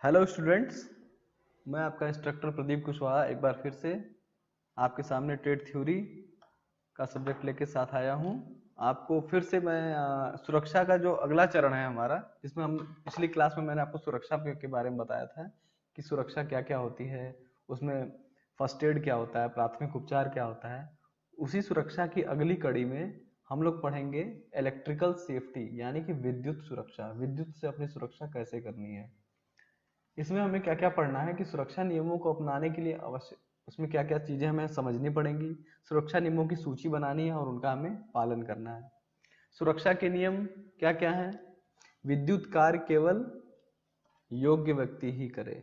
Hello students, मैं आपका instructor Pradeep Kushwaha एक बार फिर से आपके सामने ट्रेड थ्योरी का सब्जेक्ट लेके साथ आया हूँ। आपको फिर से मैं सुरक्षा का जो अगला चरण है हमारा, जिसमें हम पिछली क्लास में मैंने आपको सुरक्षा के बारे में बताया था कि सुरक्षा क्या क्या होती है, उसमें फर्स्ट एड क्या होता है, प्राथमिक उपचार क्या होता है। उसी सुरक्षा की अगली कड़ी में हम लोग पढ़ेंगे इलेक्ट्रिकल सेफ्टी, यानी कि विद्युत सुरक्षा। विद्युत से अपनी सुरक्षा कैसे करनी है, इसमें हमें क्या क्या पढ़ना है कि सुरक्षा नियमों को अपनाने के लिए अवश्य उसमें क्या क्या चीजें हमें समझनी पड़ेंगी। सुरक्षा नियमों की सूची बनानी है और उनका हमें पालन करना है। सुरक्षा के नियम क्या क्या है? विद्युत कार्य केवल योग्य व्यक्ति ही करे।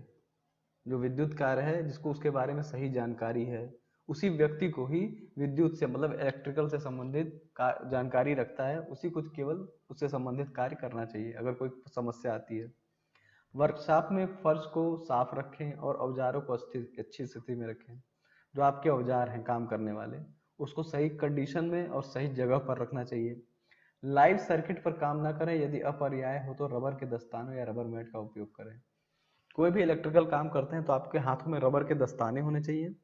जो विद्युत कार्य है, जिसको उसके बारे में सही जानकारी है, उसी व्यक्ति को ही विद्युत से मतलब इलेक्ट्रिकल से संबंधित जानकारी रखता है, उसी को केवल उससे संबंधित कार्य करना चाहिए अगर कोई समस्या आती है। वर्कशॉप में फर्श को साफ रखें और औजारों को अच्छी स्थिति में रखें। जो आपके औजार हैं काम करने वाले, उसको सही कंडीशन में और सही जगह पर रखना चाहिए। लाइव सर्किट पर काम ना करें, यदि अपरिहार्य हो तो रबर के दस्तानों या रबर मैट का उपयोग करें। कोई भी इलेक्ट्रिकल काम करते हैं तो आपके हाथों में रबर के दस्ताने होने चाहिए,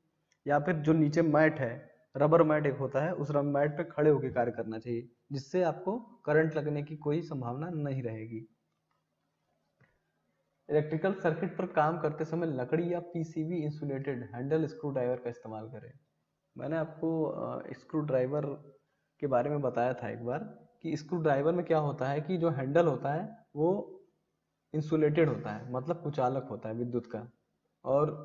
या फिर जो नीचे मैट है, रबर मैट एक होता है, उस रबर मैट पे खड़े होकर कार्य करना चाहिए, जिससे आपको करंट लगने की कोई संभावना नहीं रहेगी। इलेक्ट्रिकल सर्किट पर काम करते समय लकड़ी या PCB insulated handle screw driver का इस्तेमाल करें। मैंने आपको स्क्रू ड्राइवर के बारे में बताया था एक बार कि स्क्रू ड्राइवर में क्या होता है कि जो हैंडल होता है वो इंसुलेटेड होता है, मतलब कुचालक होता है विद्युत का। और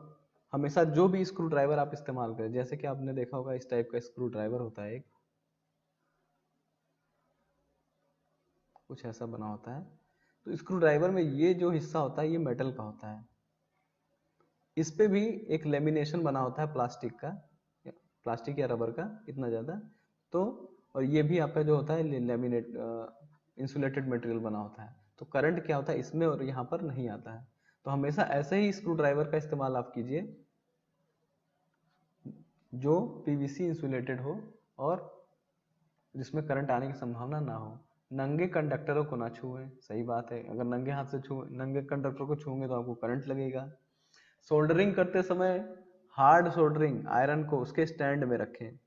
हमेशा जो भी स्क्रू ड्राइवर आप इस्तेमाल करें, जैसे कि आपने देखा होगा इस टाइप का स्क्रू ड्राइवर होता है, एक कुछ ऐसा बना होता है। तो स्क्रू ड्राइवर में ये जो हिस्सा होता है ये मेटल का होता है। इस पे भी एक लेमिनेशन बना होता है प्लास्टिक या रबर का, इतना ज़्यादा। तो और ये भी आपका जो होता है लेमिनेट इंसुलेटेड मटेरियल बना होता है। तो करंट क्या होता है इसमें और यहाँ पर नहीं आता है। तो हमेशा ऐसे ही स्क्रू ड्राइवर का इस्तेमाल आप कीजिए जो पीवीसी इंसुलेटेड हो और जिसमें करंट आने की संभावना ना हो। नंगे कंडक्टरों को ना छुएं, सही बात है। अगर नंगे हाथ से नंगे कंडक्टर को छूंगे तो आपको करंट लगेगा। सोल्डरिंग करते समय हार्ड सोल्डरिंग आयरन को उसके स्टैंड में रखें,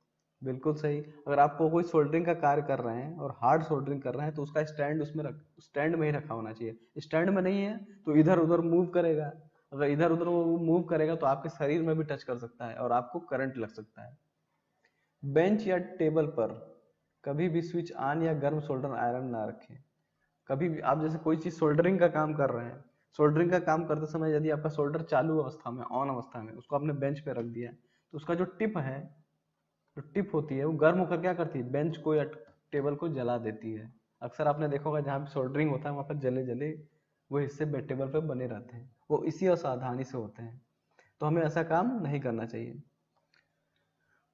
बिल्कुल सही। अगर आपको कोई सोल्डरिंग का कार्य कर रहे हैं और हार्ड सोल्डरिंग कर रहे हैं तो उसका स्टैंड स्टैंड में ही रखा होना चाहिए। स्टैंड में नहीं है तो इधर उधर मूव करेगा। अगर इधर उधर वो मूव करेगा तो आपके शरीर में भी टच कर सकता है और आपको करंट लग सकता है। बेंच या टेबल पर कभी भी स्विच ऑन या गर्म सोल्डर आयरन ना रखें। कभी भी आप जैसे कोई चीज सोल्डरिंग का काम कर रहे हैं, सोल्डरिंग का काम करते समय यदि आपका सोल्डर चालू अवस्था में, ऑन अवस्था में, उसको आपने बेंच पे रख दिया, तो उसका जो टिप है, जो टिप होती है, वो गर्म होकर क्या करती है, बेंच को या टेबल को जला देती है। अक्सर आपने देखा होगा जहाँ पे सोल्डरिंग होता है वहाँ पर जले जले वो हिस्से टेबल पे बने रहते हैं, वो इसी असावधानी से होते हैं। तो हमें ऐसा काम नहीं करना चाहिए।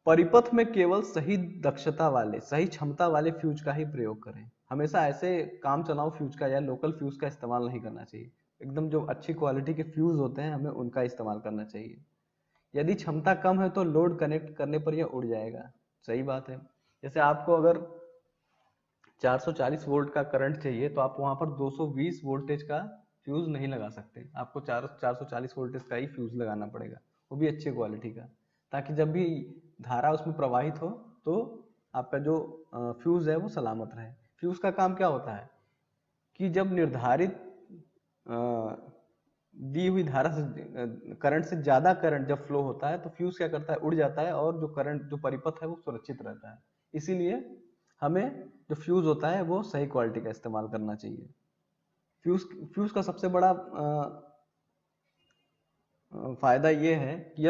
परिपथ में केवल सही दक्षता वाले, सही क्षमता वाले फ्यूज का ही प्रयोग करें। हमेशा ऐसे काम चलाओ फ्यूज का या लोकल फ्यूज का इस्तेमाल नहीं करना चाहिए। एकदम जो अच्छी क्वालिटी के फ्यूज होते हैं हमें उनका इस्तेमाल करना चाहिए। यदि क्षमता कम है तो लोड कनेक्ट करने पर यह उड़ जाएगा, सही बात है। जैसे आपको अगर 440 वोल्ट का करंट चाहिए तो आप वहां पर 220 वोल्टेज का फ्यूज नहीं लगा सकते, आपको 440 वोल्टेज का ही फ्यूज लगाना पड़ेगा, वो भी अच्छी क्वालिटी का, ताकि जब भी धारा उसमें प्रवाहित हो तो आपका जो फ्यूज है वो सलामत रहे। फ्यूज का काम क्या होता है कि जब निर्धारित दी हुई धारा से करंट से ज्यादा करंट जब फ्लो होता है तो फ्यूज क्या करता है, उड़ जाता है और जो करंट जो परिपथ है वो सुरक्षित रहता है। इसीलिए हमें जो फ्यूज होता है वो सही क्वालिटी का इस्तेमाल करना चाहिए। फ्यूज फ्यूज का सबसे बड़ा फायदा ये है कि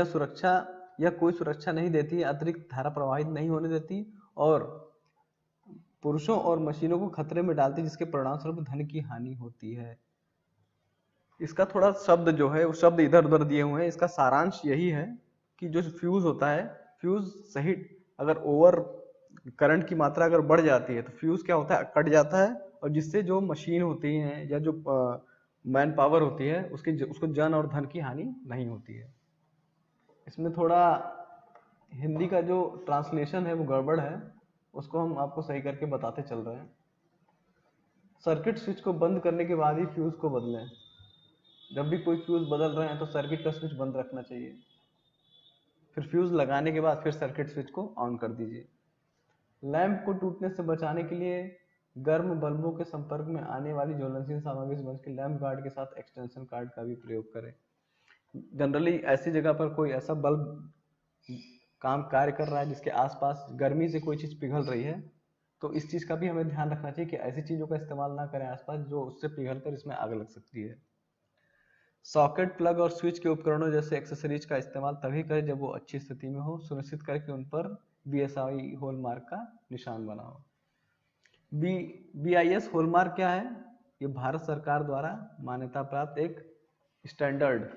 यह कोई सुरक्षा नहीं देती है, अतिरिक्त धारा प्रवाहित नहीं होने देती और पुरुषों और मशीनों को खतरे में डालती है, जिसके परिणामस्वरूप धन की हानि होती है। इसका थोड़ा शब्द जो है वो शब्द इधर उधर दिए हुए हैं, इसका सारांश यही है कि जो फ्यूज होता है, फ्यूज सही अगर ओवर करंट की मात्रा अगर बढ़ जाती है तो फ्यूज क्या होता है, कट जाता है, और जिससे जो मशीन होती है या जो मैन पावर होती है उसको जन और धन की हानि नहीं होती है। इसमें थोड़ा हिंदी का जो ट्रांसलेशन है वो गड़बड़ है, उसको हम आपको सही करके बताते चल रहे हैं। सर्किट स्विच को बंद करने के बाद ही फ्यूज को बदलें। जब भी कोई फ्यूज बदल रहे हैं तो सर्किट का स्विच बंद रखना चाहिए, फिर फ्यूज लगाने के बाद फिर सर्किट स्विच को ऑन कर दीजिए। लैंप को टूटने से बचाने के लिए गर्म बल्बों के संपर्क में आने वाली ज्वलनशील सामग्री समझ के लैंप गार्ड के साथ एक्सटेंशन कार्ड का भी प्रयोग करें। जनरली ऐसी जगह पर कोई ऐसा बल्ब कार्य कर रहा है जिसके आसपास गर्मी से कोई चीज़ पिघल रही है, तो इस चीज़ का भी हमें ध्यान रखना चाहिए कि ऐसी चीज़ों का इस्तेमाल ना करें आसपास जो उससे पिघल कर इसमें आग लग सकती है। सॉकेट, प्लग और स्विच के उपकरणों जैसे एक्सेसरीज का इस्तेमाल तभी करें जब वो अच्छी स्थिति में हो। सुनिश्चित करें कि उन पर BSI हॉलमार्क का निशान बना हो। BIS हॉलमार्क क्या है? ये भारत सरकार द्वारा मान्यता प्राप्त एक स्टैंडर्ड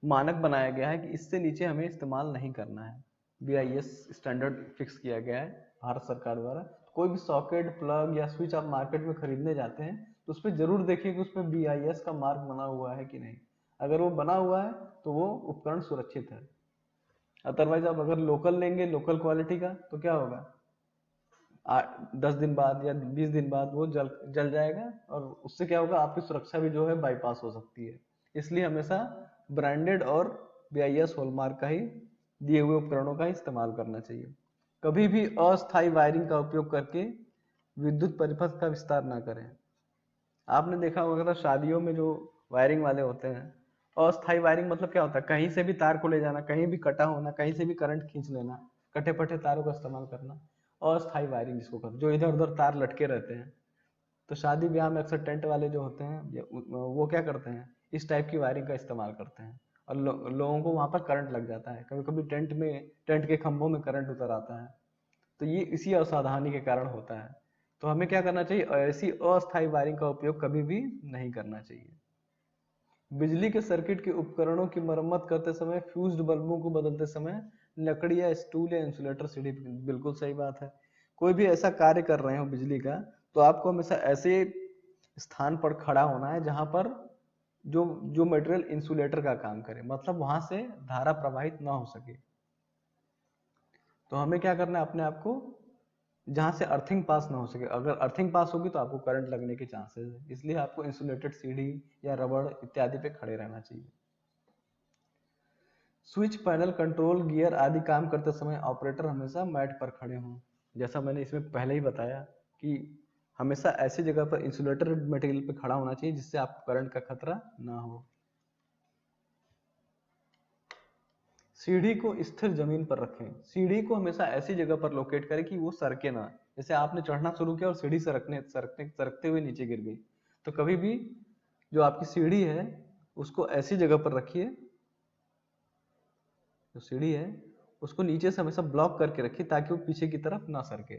मानक बनाया गया है कि इससे नीचे हमें इस्तेमाल नहीं करना है। BIS स्टैंडर्ड फिक्स किया गया है भारत सरकार द्वारा। कोई भी सॉकेट, प्लग या स्विच आप मार्केट में खरीदने जाते हैं तो उस पर जरूर देखिए कि उस पर BIS का मार्क बना हुआ है कि नहीं। अगर वो बना हुआ है तो वो उपकरण सुरक्षित है। अदरवाइज आप अगर लोकल लेंगे, लोकल क्वालिटी का, तो क्या होगा, 10 दिन बाद या 20 दिन बाद वो जल जाएगा और उससे क्या होगा, आपकी सुरक्षा भी जो है बाईपास हो सकती है। इसलिए हमेशा ब्रांडेड और BIS हॉलमार्क का ही दिए हुए उपकरणों का इस्तेमाल करना चाहिए। कभी भी अस्थायी वायरिंग का उपयोग करके विद्युत परिपथ का विस्तार ना करें। आपने देखा होगा तो शादियों में जो वायरिंग वाले होते हैं, अस्थायी वायरिंग मतलब क्या होता है, कहीं से भी तार को ले जाना, कहीं भी कटा होना, कहीं से भी करंट खींच लेना, कटे पटे तारों का इस्तेमाल करना, अस्थायी वायरिंग जिसको कहते हैं, जो इधर उधर तार लटके रहते हैं। तो शादी ब्याह में अक्सर टेंट वाले जो होते हैं वो क्या करते हैं, इस टाइप की वायरिंग का इस्तेमाल करते हैं और लोगों को वहां पर करंट लग जाता है। कभी कभी टेंट के खंभों में करंट उतर आता है, तो ये इसी असावधानी के कारण होता है। तो हमें क्या करना चाहिए, ऐसी अस्थायी वायरिंग का उपयोग कभी भी नहीं करना चाहिए। बिजली के सर्किट के उपकरणों की मरम्मत करते समय, फ्यूज्ड बल्बों को बदलते समय लकड़ी या स्टूल या इंसुलेटर सीढ़ी, बिल्कुल सही बात है। कोई भी ऐसा कार्य कर रहे हो बिजली का, तो आपको हमेशा ऐसे स्थान पर खड़ा होना है जहां पर जो जो मटेरियल इंसुलेटर का काम करे, मतलब वहां से धारा प्रवाहित ना हो सके। तो हमें क्या करना है, अपने आप को जहां से अर्थिंग पास ना हो सके, अगर अर्थिंग पास होगी तो आपको करंट लगने के चांसेस है, इसलिए आपको इंसुलेटेड सीढ़ी या रबड़ इत्यादि पे खड़े रहना चाहिए। स्विच, पैनल, कंट्रोल, गियर आदि काम करते समय ऑपरेटर हमेशा मैट पर खड़े हों। जैसा मैंने इसमें पहले ही बताया कि हमेशा ऐसी जगह पर इंसुलेटेड मटेरियल पे खड़ा होना चाहिए जिससे आपको करंट का खतरा ना हो। सीढ़ी को स्थिर जमीन पर रखें। सीढ़ी को हमेशा ऐसी जगह पर लोकेट करें कि वो सरके ना। जैसे आपने चढ़ना शुरू किया और सीढ़ी सरकते हुए नीचे गिर गई, तो कभी भी जो आपकी सीढ़ी है उसको ऐसी जगह पर रखिए, जो सीढ़ी है उसको नीचे से हमेशा ब्लॉक करके रखिए ताकि वो पीछे की तरफ ना सरके।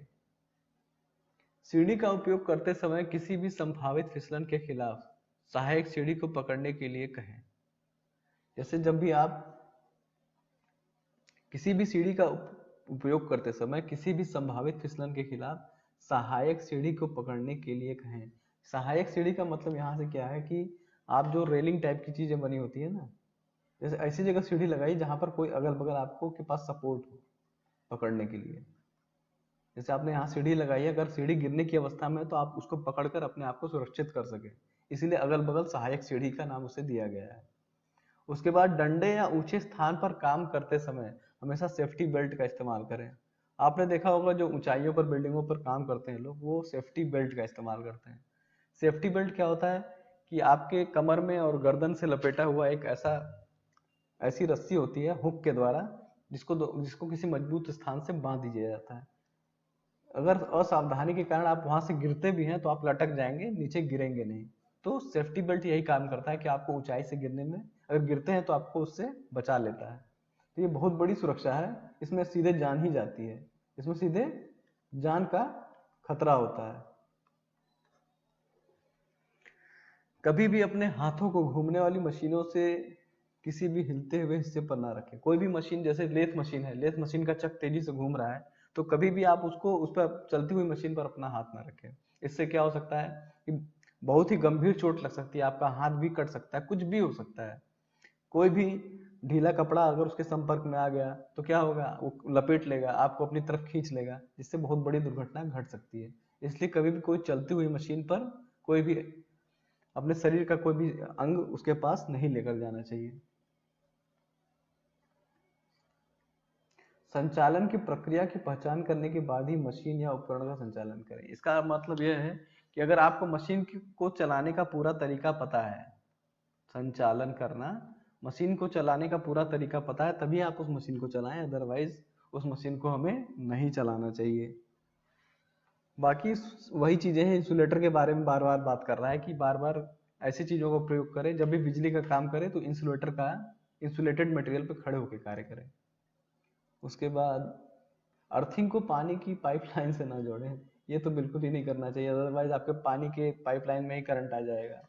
सीढ़ी का उपयोग करते समय किसी भी संभावित फिसलन के खिलाफ सहायक सीढ़ी को पकड़ने के लिए कहें। जैसे जब भी आप किसी भी सीढ़ी का उपयोग करते समय किसी भी संभावित फिसलन के खिलाफ सहायक सीढ़ी को पकड़ने के लिए कहें। सहायक सीढ़ी का मतलब यहाँ से क्या है कि आप जो रेलिंग टाइप की चीजें बनी होती है ना, जैसे ऐसी जगह सीढ़ी लगाई जहां पर कोई अगल बगल आपको के पास सपोर्ट हो पकड़ने के लिए। जैसे आपने यहाँ सीढ़ी लगाई है, अगर सीढ़ी गिरने की अवस्था में है तो आप उसको पकड़कर अपने आप को सुरक्षित कर सके, इसीलिए अगल बगल सहायक सीढ़ी का नाम उसे दिया गया है। उसके बाद डंडे या ऊंचे स्थान पर काम करते समय हमेशा सेफ्टी बेल्ट का इस्तेमाल करें। आपने देखा होगा जो ऊंचाइयों पर बिल्डिंगों पर काम करते हैं लोग, वो सेफ्टी बेल्ट का इस्तेमाल करते हैं। सेफ्टी बेल्ट क्या होता है कि आपके कमर में और गर्दन से लपेटा हुआ एक ऐसी रस्सी होती है हुक के द्वारा, जिसको किसी मजबूत स्थान से बांध दिया जाता है। अगर असावधानी के कारण आप वहां से गिरते भी हैं तो आप लटक जाएंगे, नीचे गिरेंगे नहीं। तो सेफ्टी बेल्ट यही काम करता है कि आपको ऊंचाई से गिरने में, अगर गिरते हैं तो आपको उससे बचा लेता है। तो ये बहुत बड़ी सुरक्षा है, इसमें सीधे जान ही जाती है, इसमें सीधे जान का खतरा होता है। कभी भी अपने हाथों को घूमने वाली मशीनों से किसी भी हिलते हुए हिस्से पर ना रखें। कोई भी मशीन, जैसे लेथ मशीन है, लेथ मशीन का चक तेजी से घूम रहा है, तो कभी भी आप उस पर चलती हुई मशीन पर अपना हाथ ना रखें। इससे क्या हो सकता है कि बहुत ही गंभीर चोट लग सकती है, आपका हाथ भी कट सकता है, कुछ भी हो सकता है। कोई भी ढीला कपड़ा अगर उसके संपर्क में आ गया तो क्या होगा, वो लपेट लेगा, आपको अपनी तरफ खींच लेगा, जिससे बहुत बड़ी दुर्घटना घट सकती है। इसलिए कभी भी कोई चलती हुई मशीन पर कोई भी अपने शरीर का कोई भी अंग उसके पास नहीं लेकर जाना चाहिए। संचालन की प्रक्रिया की पहचान करने के बाद ही मशीन या उपकरण का संचालन करें। इसका मतलब यह है कि अगर आपको मशीन को चलाने का पूरा तरीका पता है, संचालन करना, मशीन को चलाने का पूरा तरीका पता है, तभी आप उस मशीन को चलाएं, अदरवाइज उस मशीन को हमें नहीं चलाना चाहिए। बाकी वही चीजें हैं, इंसुलेटर के बारे में बार बार बात कर रहा है कि बार बार ऐसी चीजों का प्रयोग करें, जब भी बिजली का काम करें तो इंसुलेटर का, इंसुलेटेड मटेरियल पे खड़े होकर कार्य करें। उसके बाद अर्थिंग को पानी की पाइपलाइन से ना जोड़ें, ये तो बिल्कुल ही नहीं करना चाहिए, अदरवाइज आपके पानी के पाइपलाइन में ही करंट आ जाएगा।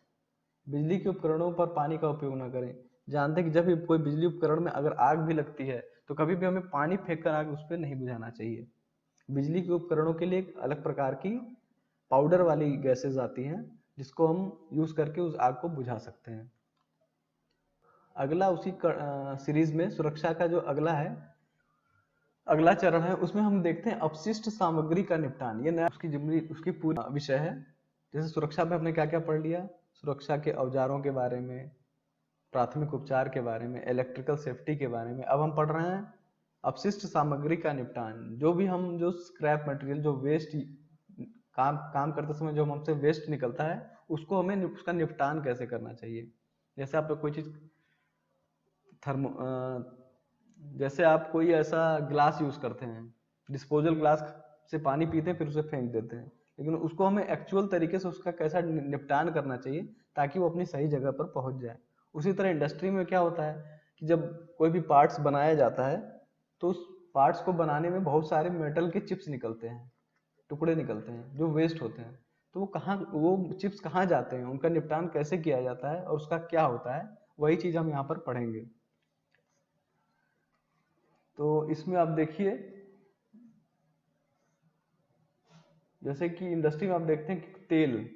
बिजली के उपकरणों पर पानी का उपयोग ना करें। जानते हैं कि जब भी कोई बिजली उपकरण में अगर आग भी लगती है तो कभी भी हमें पानी फेंक कर आग उस पर नहीं बुझाना चाहिए। बिजली के उपकरणों के लिए एक अलग प्रकार की पाउडर वाली गैसेज आती हैं जिसको हम यूज करके उस आग को बुझा सकते हैं। अगला उसी सीरीज में सुरक्षा का जो अगला चरण है, उसमें हम देखते हैं अपशिष्ट सामग्री का निपटान। ये नया उसकी पूरी विषय है। जैसे सुरक्षा में हमने क्या क्या पढ़ लिया, सुरक्षा के औजारों के बारे में, प्राथमिक उपचार के बारे में, इलेक्ट्रिकल सेफ्टी के बारे में। अब हम पढ़ रहे हैं अपशिष्ट सामग्री का निपटान। जो स्क्रैप मटेरियल, जो वेस्ट काम करते समय जो हमसे वेस्ट निकलता है, उसको हमें उसका निपटान कैसे करना चाहिए। जैसे आप कोई चीज जैसे आप कोई ऐसा ग्लास यूज करते हैं, डिस्पोजल ग्लास से पानी पीते हैं फिर उसे फेंक देते हैं, लेकिन उसको हमें एक्चुअल तरीके से उसका कैसा निपटान करना चाहिए ताकि वो अपनी सही जगह पर पहुंच जाए। उसी तरह इंडस्ट्री में क्या होता है कि जब कोई भी पार्ट्स बनाया जाता है तो उस पार्ट्स को बनाने में बहुत सारे मेटल के चिप्स निकलते हैं, टुकड़े निकलते हैं जो वेस्ट होते हैं। तो वो चिप्स कहाँ जाते हैं, उनका निपटान कैसे किया जाता है और उसका क्या होता है, वही चीज हम यहाँ पर पढ़ेंगे। तो इसमें आप देखिए, जैसे कि इंडस्ट्री में आप देखते हैं कि तेल,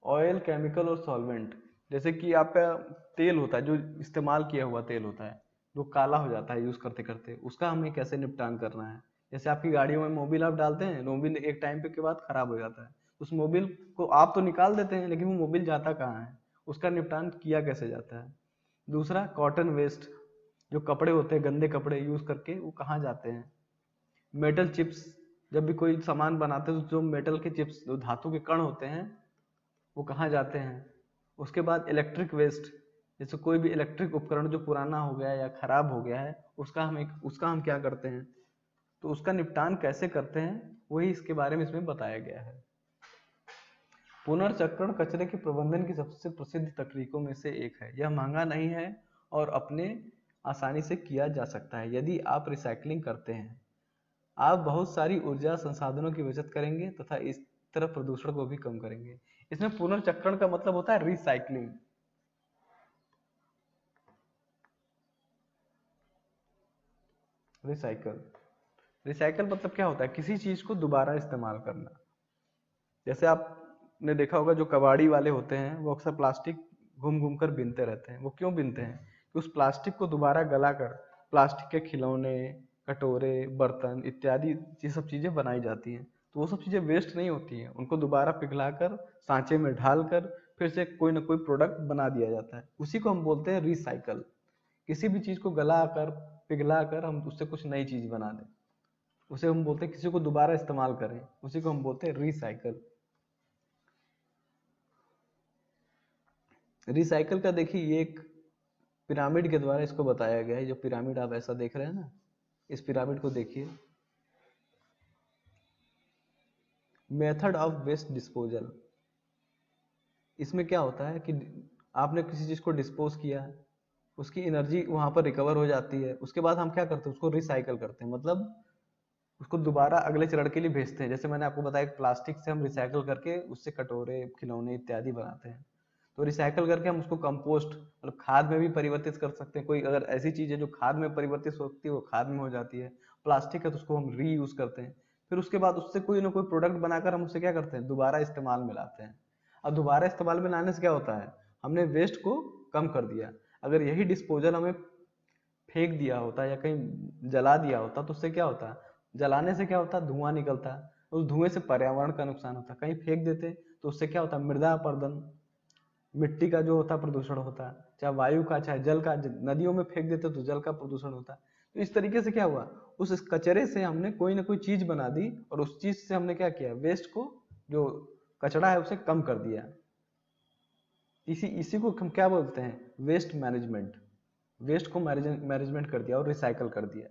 ऑयल, केमिकल और सॉल्वेंट, जैसे कि आपका तेल होता है, जो इस्तेमाल किया हुआ तेल होता है, जो काला हो जाता है यूज करते करते, उसका हमें कैसे निपटान करना है। जैसे आपकी गाड़ियों में मोबिल आप डालते हैं, मोबिल एक टाइम पे के बाद खराब हो जाता है, उस मोबिल को आप तो निकाल देते हैं लेकिन वो मोबिल जाता कहाँ है, उसका निपटान किया कैसे जाता है। दूसरा कॉटन वेस्ट, जो कपड़े होते हैं, गंदे कपड़े यूज करके वो कहाँ जाते हैं। मेटल चिप्स, जब भी कोई सामान बनाते हैं तो जो मेटल के चिप्स, जो धातु के कण होते हैं, वो कहाँ जाते हैं। उसके बाद इलेक्ट्रिक वेस्ट, जैसे कोई भी इलेक्ट्रिक उपकरण जो पुराना हो गया या खराब हो गया है, उसका हम क्या करते हैं, तो उसका निपटान कैसे करते हैं, वही इसके बारे में इसमें बताया गया है। पुनर्चक्रण कचरे के प्रबंधन की सबसे प्रसिद्ध तकनीकों में से एक है। यह महंगा नहीं है और अपने आसानी से किया जा सकता है। यदि आप रिसाइकलिंग करते हैं, आप बहुत सारी ऊर्जा संसाधनों की बचत करेंगे तथा इस तरह प्रदूषण को भी कम करेंगे। इसमें पुनर्चक्रण का मतलब होता है रिसाइकलिंग। रिसाइकल मतलब क्या होता है, किसी चीज को दोबारा इस्तेमाल करना। जैसे आपने देखा होगा जो कबाड़ी वाले होते हैं वो अक्सर प्लास्टिक घूम घूम कर बीनते रहते हैं। वो क्यों बीनते हैं, कि उस प्लास्टिक को दोबारा गलाकर प्लास्टिक के खिलौने, कटोरे, बर्तन इत्यादि ये सब चीजें बनाई जाती हैं। तो वो सब चीजें वेस्ट नहीं होती हैं, उनको दोबारा पिघलाकर सांचे में ढालकर फिर से कोई ना कोई प्रोडक्ट बना दिया जाता है। उसी को हम बोलते हैं रिसाइकल। किसी भी चीज को गलाकर, पिघलाकर हम उससे कुछ नई चीज बना दें, उसे हम बोलते हैं, किसी को दोबारा इस्तेमाल करें, उसी को हम बोलते हैं रिसाइकल। रिसाइकल का देखिए, ये एक पिरामिड के द्वारा इसको बताया गया है। जो पिरामिड आप ऐसा देख रहे हैं ना, इस पिरामिड को देखिए, मेथड ऑफ वेस्ट डिस्पोजल। इसमें क्या होता है कि आपने किसी चीज को डिस्पोज किया, उसकी एनर्जी वहां पर रिकवर हो जाती है, उसके बाद हम क्या करते हैं, उसको रिसाइकल करते हैं, मतलब उसको दोबारा अगले चरण के लिए भेजते हैं। जैसे मैंने आपको बताया प्लास्टिक से हम रिसाइकल करके उससे कटोरे, खिलौने इत्यादि बनाते हैं। तो रिसाइकल करके हम उसको कंपोस्ट मतलब खाद में भी परिवर्तित कर सकते हैं। कोई अगर ऐसी चीज है जो खाद में परिवर्तित होती है, वो खाद में हो जाती है। प्लास्टिक है तो उसको हम रीयूज करते हैं। फिर उसके बाद उससे कोई ना कोई प्रोडक्ट बनाकर हम उससे क्या करते हैं, दोबारा इस्तेमाल में लाते हैं। अब दोबारा इस्तेमाल में लाने से क्या होता है, हमने वेस्ट को कम कर दिया। अगर यही डिस्पोजल हमें फेंक दिया होता या कहीं जला दिया होता तो उससे क्या होता, जलाने से क्या होता, धुआं निकलता, उस धुएं से पर्यावरण का नुकसान होता। कहीं फेंक देते तो उससे क्या होता, मृदा अपरदन, मिट्टी का जो होता है प्रदूषण होता है, चाहे वायु का, चाहे जल का, नदियों में फेंक देते तो जल का प्रदूषण होता है। तो इस तरीके से क्या हुआ, उस कचरे से हमने कोई ना कोई चीज बना दी और उस चीज से हमने क्या किया, वेस्ट को, जो कचरा है उसे कम कर दिया। इसी इसी को हम क्या बोलते हैं, वेस्ट मैनेजमेंट। वेस्ट को मैनेजमेंट कर दिया और रिसाइकल कर दिया।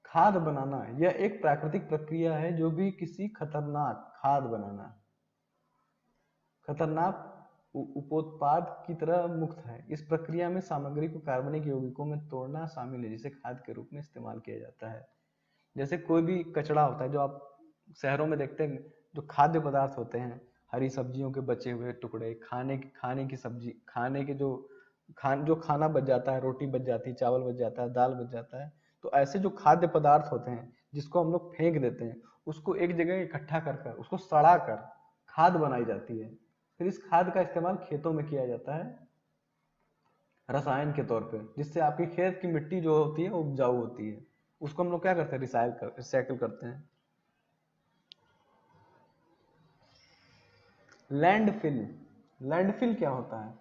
खाद बनाना यह एक प्राकृतिक प्रक्रिया है जो भी किसी खतरनाक खाद बनाना, खतरनाक उपोत्पाद की तरह मुक्त है। इस प्रक्रिया में सामग्री को कार्बनिक यौगिकों में तोड़ना शामिल है जिसे खाद के रूप में इस्तेमाल किया जाता है। जैसे कोई भी कचरा होता है जो आप शहरों में देखते हैं, जो खाद्य पदार्थ होते हैं, हरी सब्जियों के बचे हुए टुकड़े, खाने की सब्जी, खाने के जो खाना बच जाता है, रोटी बच जाती है, चावल बच जाता है, दाल बच जाता है, तो ऐसे जो खाद्य पदार्थ होते हैं जिसको हम लोग फेंक देते हैं, उसको एक जगह इकट्ठा कर कर उसको सड़ा कर खाद बनाई जाती है। फिर इस खाद का इस्तेमाल खेतों में किया जाता है रसायन के तौर पे, जिससे आपकी खेत की मिट्टी जो होती है वो उपजाऊ होती है। उसको हम लोग क्या करते हैं, रिसाइकिल करते हैं। लैंडफिल, लैंडफिल क्या होता है,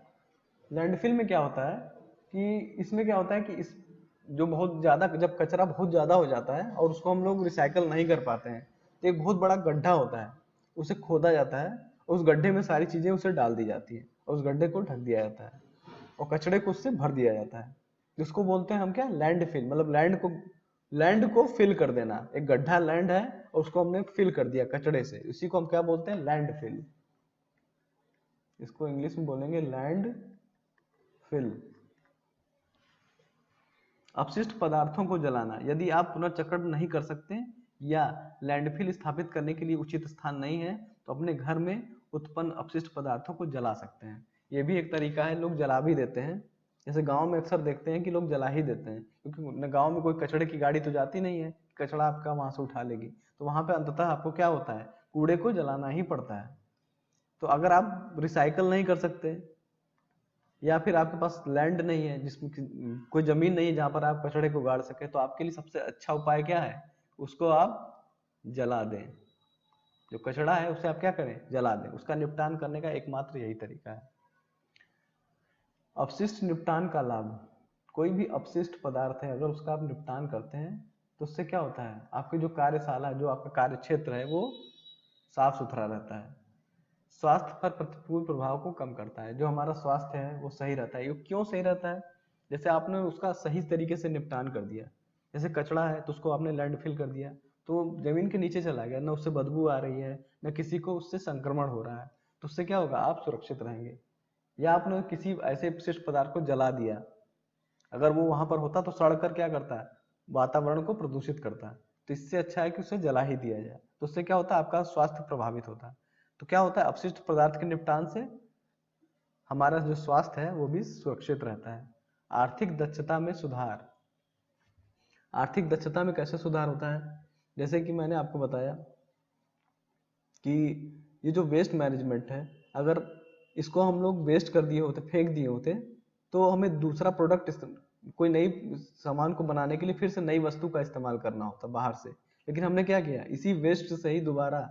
लैंडफिल में क्या होता है कि इसमें क्या होता है कि इस जो बहुत ज्यादा, जब कचरा बहुत ज्यादा हो जाता है और उसको हम लोग रिसाइकल नहीं कर पाते हैं, तो एक बहुत बड़ा गड्ढा होता है, उसे खोदा जाता है, उस गड्ढे में सारी चीजें उसे डाल दी जाती है और उस गड्ढे को ढक दिया जाता है और कचड़े को उससे भर दिया जाता है। जिसको बोलते हैं हम क्या, लैंड फिल, मतलब लैंड को फिल कर देना। एक गड्ढा लैंड है और उसको हमने फिल कर दिया कचड़े से, इसी को हम क्या बोलते हैं, लैंड फिल। इसको इंग्लिश में बोलेंगे लैंड फिल। अपशिष्ट पदार्थों को जलाना, यदि आप पुनर्चक्रण नहीं कर सकते या लैंडफिल स्थापित करने के लिए उचित स्थान नहीं है तो अपने घर में उत्पन्न अपशिष्ट पदार्थों को जला सकते हैं। ये भी एक तरीका है, लोग जला भी देते हैं। जैसे गांव में अक्सर देखते हैं कि लोग जला ही देते हैं, क्योंकि गांव में कोई कचड़े की गाड़ी तो जाती नहीं है, कचड़ा आपका वहां से उठा लेगी, तो वहां पे अंततः आपको क्या होता है, कूड़े को जलाना ही पड़ता है। तो अगर आप रिसाइकल नहीं कर सकते या फिर आपके पास लैंड नहीं है, जिसमें कोई जमीन नहीं है जहां पर आप कचड़े को गाड़ सके, तो आपके लिए सबसे अच्छा उपाय क्या है, उसको आप जला दें। जो कचड़ा है उसे आप क्या करें, जला दें। उसका निपटान करने का एकमात्र यही तरीका है। अपशिष्ट निपटान का लाभ, कोई भी अपशिष्ट पदार्थ है अगर उसका आप निपटान करते हैं तो उससे क्या होता है, आपकी जो कार्यशाला, जो आपका कार्य क्षेत्र है वो साफ सुथरा रहता है। स्वास्थ्य पर प्रतिकूल प्रभाव को कम करता है, जो हमारा स्वास्थ्य है वो सही रहता है। ये क्यों सही रहता है, जैसे आपने उसका सही तरीके से निपटान कर दिया। जैसे कचड़ा है तो उसको आपने लैंडफिल कर दिया, तो जमीन के नीचे चला गया, ना उससे बदबू आ रही है, ना किसी को उससे संक्रमण हो रहा है, तो उससे क्या होगा, आप सुरक्षित रहेंगे। या आपने किसी ऐसे विशिष्ट पदार्थ को जला दिया, अगर वो वहां पर होता तो सड़कर क्या करता है, वातावरण को प्रदूषित करता है। तो इससे अच्छा है कि उसे जला ही दिया जाए। तो उससे क्या होता है, आपका स्वास्थ्य प्रभावित होता है। तो क्या होता है, अपशिष्ट पदार्थ के निपटान से हमारा जो स्वास्थ्य है वो भी सुरक्षित रहता है। आर्थिक दक्षता में सुधार, आर्थिक दक्षता में कैसे सुधार होता है, जैसे कि मैंने आपको बताया कि ये जो वेस्ट मैनेजमेंट है, अगर इसको हम लोग वेस्ट कर दिए होते, फेंक दिए होते, तो हमें दूसरा प्रोडक्ट, कोई नई सामान को बनाने के लिए फिर से नई वस्तु का इस्तेमाल करना होता बाहर से। लेकिन हमने क्या किया, इसी वेस्ट से ही दोबारा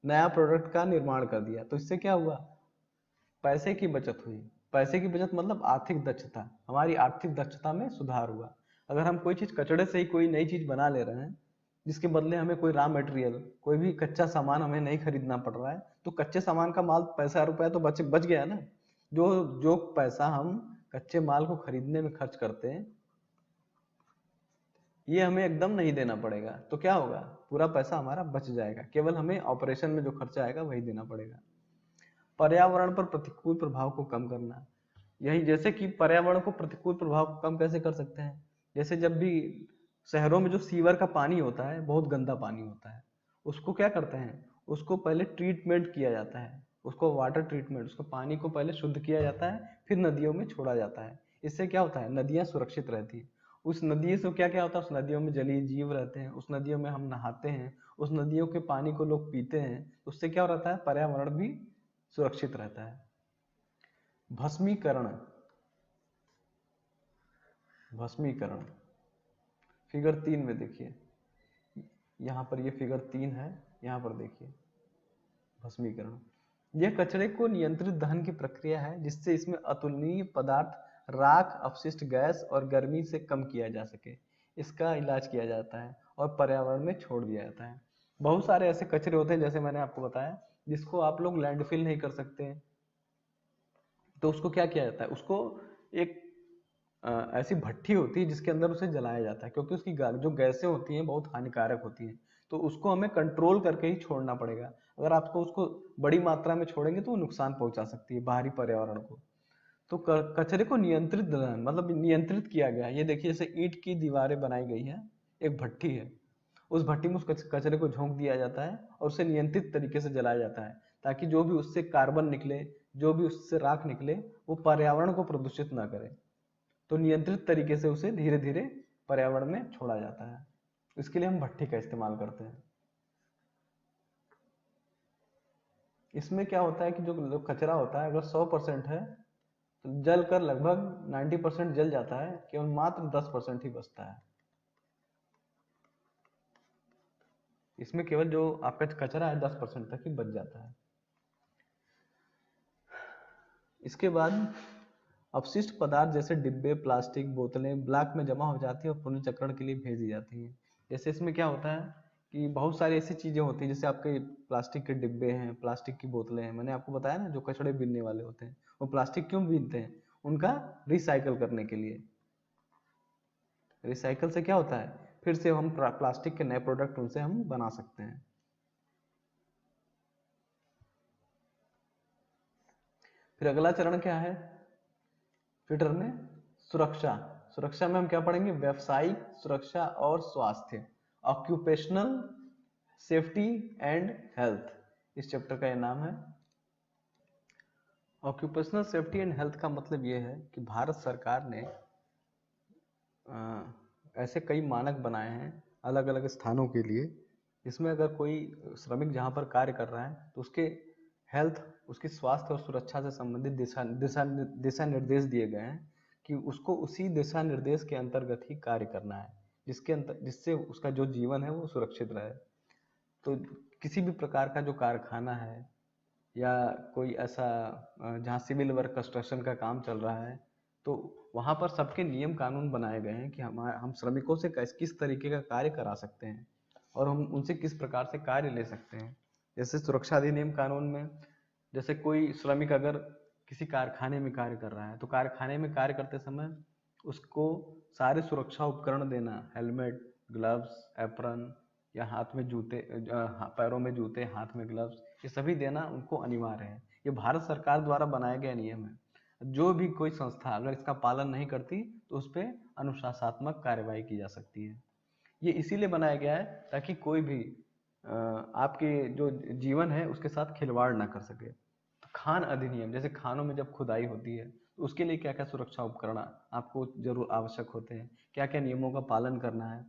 नया प्रोडक्ट का निर्माण कर दिया। तो इससे क्या हुआ, पैसे की बचत हुई। पैसे की बचत मतलब आर्थिक दक्षता, हमारी आर्थिक दक्षता में सुधार हुआ। अगर हम कोई चीज कचड़े से ही कोई नई चीज बना ले रहे हैं, जिसके बदले हमें कोई रॉ मटेरियल, कोई भी कच्चा सामान हमें नहीं खरीदना पड़ रहा है, तो कच्चे सामान का माल, पैसा रुपया तो बच गया ना। जो जो पैसा हम कच्चे माल को खरीदने में खर्च करते हैं, ये हमें एकदम नहीं देना पड़ेगा। तो क्या होगा, पूरा पैसा हमारा बच जाएगा, केवल हमें ऑपरेशन में जो खर्चा आएगा वही देना पड़ेगा। पर्यावरण पर प्रतिकूल प्रभाव को कम करना, यही जैसे कि पर्यावरण को प्रतिकूल प्रभाव को कम कैसे कर सकते हैं, जैसे जब भी शहरों में जो सीवर का पानी होता है, बहुत गंदा पानी होता है, उसको क्या करते हैं, उसको पहले ट्रीटमेंट किया जाता है, उसको वाटर ट्रीटमेंट, उसको पानी को पहले शुद्ध किया जाता है, फिर नदियों में छोड़ा जाता है। इससे क्या होता है, नदियां सुरक्षित रहती है। उस नदी से क्या क्या होता है, उस नदियों में जलीय जीव रहते हैं, उस नदियों में हम नहाते हैं, उस नदियों के पानी को लोग पीते हैं, तो उससे क्या रहता है, पर्यावरण भी सुरक्षित रहता है। भस्मीकरण, भस्मीकरण फिगर 3 में देखिए, यहाँ पर ये फिगर 3 है, यहाँ पर देखिए भस्मीकरण। यह कचरे को नियंत्रित दहन की प्रक्रिया है जिससे इसमें अतुलनीय पदार्थ, राख, अपशिष्ट गैस और गर्मी से कम किया जा सके। इसका इलाज किया जाता है और पर्यावरण में छोड़ दिया जाता है। बहुत सारे ऐसे कचरे होते हैं, जैसे मैंने आपको बताया, जिसको आप लोग लैंडफिल नहीं कर सकते, तो उसको क्या किया जाता है, उसको एक ऐसी भट्ठी होती है जिसके अंदर उसे जलाया जाता है, क्योंकि उसकी जो गैसें होती हैं बहुत हानिकारक होती हैं, तो उसको हमें कंट्रोल करके ही छोड़ना पड़ेगा। अगर आपको उसको बड़ी मात्रा में छोड़ेंगे तो वो नुकसान पहुंचा सकती है बाहरी पर्यावरण को। तो कचरे को नियंत्रित दहन मतलब नियंत्रित किया गया है। ये देखिए, जैसे ईंट की दीवारें बनाई गई है, एक भट्ठी है, उस भट्टी में उस कचरे को झोंक दिया जाता है और उसे नियंत्रित तरीके से जलाया जाता है, ताकि जो भी उससे कार्बन निकले, जो भी उससे राख निकले, वो पर्यावरण को प्रदूषित ना करे। तो नियंत्रित तरीके से उसे धीरे धीरे पर्यावरण में छोड़ा जाता है। इसके लिए हम भट्ठी का इस्तेमाल करते हैं। इसमें क्या होता है कि जो कचरा होता है, अगर 100% है तो जल कर लगभग 90% जल जाता है, केवल मात्र 10% ही बचता है। इसमें केवल जो आपका कचरा है 10% तक ही बच जाता है। इसके बाद अपशिष्ट पदार्थ जैसे डिब्बे, प्लास्टिक बोतलें ब्लॉक में जमा हो जाती है और पुनर्चक्रण के लिए भेजी जाती हैं। जैसे इसमें क्या होता है कि बहुत सारी ऐसी चीजें होती हैं, जैसे आपके प्लास्टिक के डिब्बे हैं, प्लास्टिक की बोतलें हैं, मैंने आपको बताया ना, जो कचड़े बीनने वाले होते हैं, वो प्लास्टिक क्यों बीनते हैं? उनका रिसाइकल करने के लिए। रिसाइकल से क्या होता है, फिर से हम प्लास्टिक के नए प्रोडक्ट उनसे हम बना सकते हैं। फिर अगला चरण क्या है फिटर में? सुरक्षा। सुरक्षा में हम क्या पढ़ेंगे? व्यावसायिक सुरक्षा और स्वास्थ्य, ऑक्यूपेशनल सेफ्टी एंड हेल्थ, इस चैप्टर का ये नाम है। ऑक्यूपेशनल सेफ्टी एंड हेल्थ का मतलब ये है कि भारत सरकार ने ऐसे कई मानक बनाए हैं अलग अलग स्थानों के लिए, जिसमें अगर कोई श्रमिक जहाँ पर कार्य कर रहा है तो उसके हेल्थ, उसकी स्वास्थ्य और सुरक्षा से संबंधित दिशा निर्देश दिए गए हैं कि उसको उसी दिशा निर्देश के अंतर्गत ही कार्य करना है, जिससे उसका जो जीवन है वो सुरक्षित रहे। तो किसी भी प्रकार का जो कारखाना है या कोई ऐसा जहाँ सिविल वर्क कंस्ट्रक्शन का काम चल रहा है, तो वहाँ पर सबके नियम कानून बनाए गए हैं कि हम श्रमिकों से किस तरीके का कार्य करा सकते हैं और हम उनसे किस प्रकार से कार्य ले सकते हैं। जैसे सुरक्षा अधिनियम कानून में, जैसे कोई श्रमिक अगर किसी कारखाने में कार्य कर रहा है, तो कारखाने में कार्य करते समय उसको सारे सुरक्षा उपकरण देना, हेलमेट, ग्लव्स, एप्रन, या हाथ में जूते, पैरों में जूते, हाथ में ग्लव्स, ये सभी देना उनको अनिवार्य है। ये भारत सरकार द्वारा बनाया गया नियम है। जो भी कोई संस्था अगर इसका पालन नहीं करती तो उस पर अनुशासनात्मक कार्रवाई की जा सकती है। ये इसीलिए बनाया गया है ताकि कोई भी आपके जो जीवन है उसके साथ खिलवाड़ ना कर सके। तो खान अधिनियम, जैसे खानों में जब खुदाई होती है तो उसके लिए क्या क्या सुरक्षा उपकरण आपको जरूर आवश्यक होते हैं, क्या क्या नियमों का पालन करना है।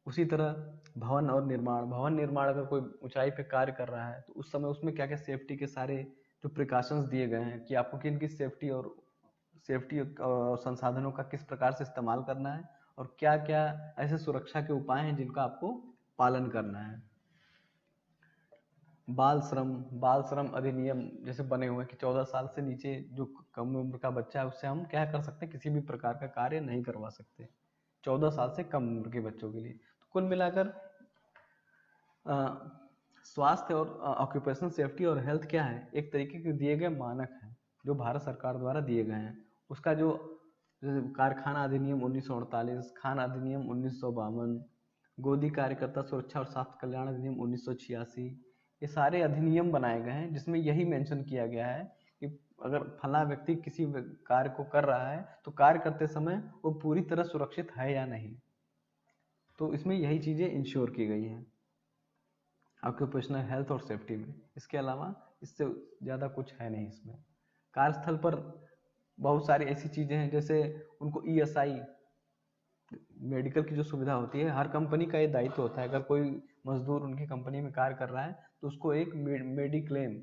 उसी तरह भवन और निर्माण अगर कोई ऊंचाई पे कार्य कर रहा है तो उस समय उसमें क्या क्या सेफ्टी के सारे जो प्रिकॉशंस दिए गए हैं कि आपको किन किस सेफ्टी और संसाधनों का किस प्रकार से इस्तेमाल करना है और क्या क्या ऐसे सुरक्षा के उपाय हैं जिनका आपको पालन करना है। बाल श्रम अधिनियम जैसे बने हुए हैं कि 14 साल से नीचे जो कम उम्र का बच्चा है उससे हम क्या कर सकते हैं, किसी भी प्रकार का कार्य नहीं करवा सकते 14 साल से कम उम्र के बच्चों के लिए। तो कुल मिलाकर स्वास्थ्य और ऑक्यूपेशनल सेफ्टी और हेल्थ क्या है, एक तरीके के दिए गए मानक हैं जो भारत सरकार द्वारा दिए गए हैं। उसका जो कारखाना अधिनियम 1948, खान अधिनियम 1952, गोदी कार्यकर्ता सुरक्षा और स्वास्थ्य कल्याण अधिनियम 1986, ये सारे अधिनियम बनाए गए हैं जिसमें यही मेंशन किया गया है कि अगर फला व्यक्ति किसी कार्य को कर रहा है तो कार्य करते समय वो पूरी तरह सुरक्षित है या नहीं। तो इसमें यही चीज़ें इंश्योर की गई हैं ऑक्यूपेशनल हेल्थ और सेफ्टी में। इसके अलावा इससे ज़्यादा कुछ है नहीं इसमें। कार्यस्थल पर बहुत सारी ऐसी चीज़ें हैं, जैसे उनको ESI मेडिकल की जो सुविधा होती है, हर कंपनी का ये दायित्व होता है। अगर कोई मजदूर उनकी कंपनी में कार्य कर रहा है तो उसको एक मेडिक्लेम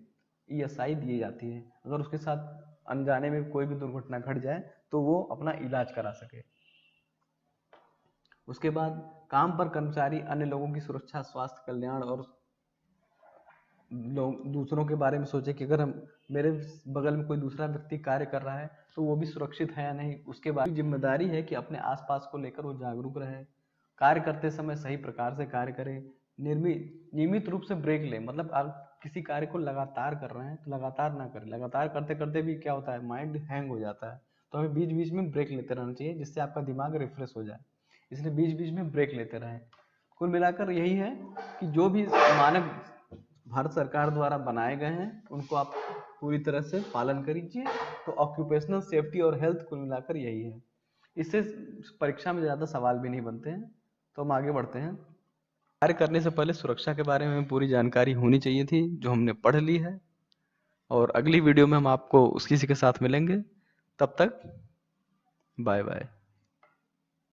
ESI दी जाती है, अगर उसके साथ अनजाने में कोई भी दुर्घटना घट जाए तो वो अपना इलाज करा सके। उसके बाद काम पर कर्मचारी अन्य लोगों की सुरक्षा, स्वास्थ्य, कल्याण और लोग दूसरों के बारे में सोचे कि अगर हम मेरे बगल में कोई दूसरा व्यक्ति कार्य कर रहा है तो वो भी सुरक्षित है या नहीं, उसके बारे में जिम्मेदारी है कि अपने आसपास को लेकर वो जागरूक रहे, कार्य करते समय सही प्रकार से कार्य करें, नियमित रूप से ब्रेक लें। मतलब आप किसी कार्य को लगातार कर रहे हैं तो लगातार ना करें, लगातार करते करते भी क्या होता है, माइंड हैंग हो जाता है। तो हमें बीच बीच में ब्रेक लेते रहना चाहिए जिससे आपका दिमाग रिफ्रेश हो जाए, इसलिए बीच बीच में ब्रेक लेते रहें। कुल मिलाकर यही है कि जो भी मानक भारत सरकार द्वारा बनाए गए हैं उनको आप पूरी तरह से पालन करिए। तो ऑक्यूपेशनल सेफ्टी और हेल्थ कुल मिलाकर यही है, इससे परीक्षा में ज़्यादा सवाल भी नहीं बनते हैं। तो हम आगे बढ़ते हैं। कार्य करने से पहले सुरक्षा के बारे में पूरी जानकारी होनी चाहिए थी जो हमने पढ़ ली है, और अगली वीडियो में हम आपको किसी के साथ मिलेंगे। तब तक बाय बाय।